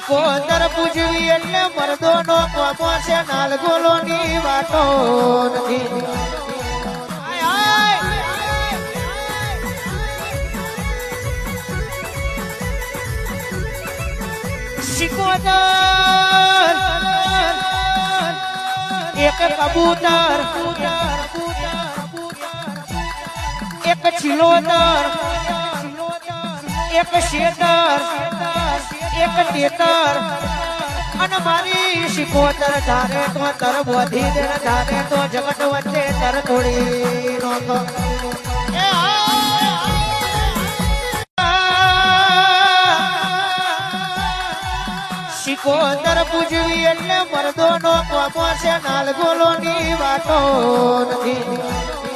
શિકોતર પૂજવી એટલે મરદો નો કોમો છે નાલગોલો ની વાતો નથી શિકોતર એક કબૂતર એક ચિલોતર એક શેતર એક તેતર અને મારી શિકોતર ધારે તો તર બોધી દે ધારે તો જગત વચ્ચે તર થોડી નોખો શિકોતર પૂજવી એટલે મરદો નો કોમો છે નાલગોલો ની વાતો નથી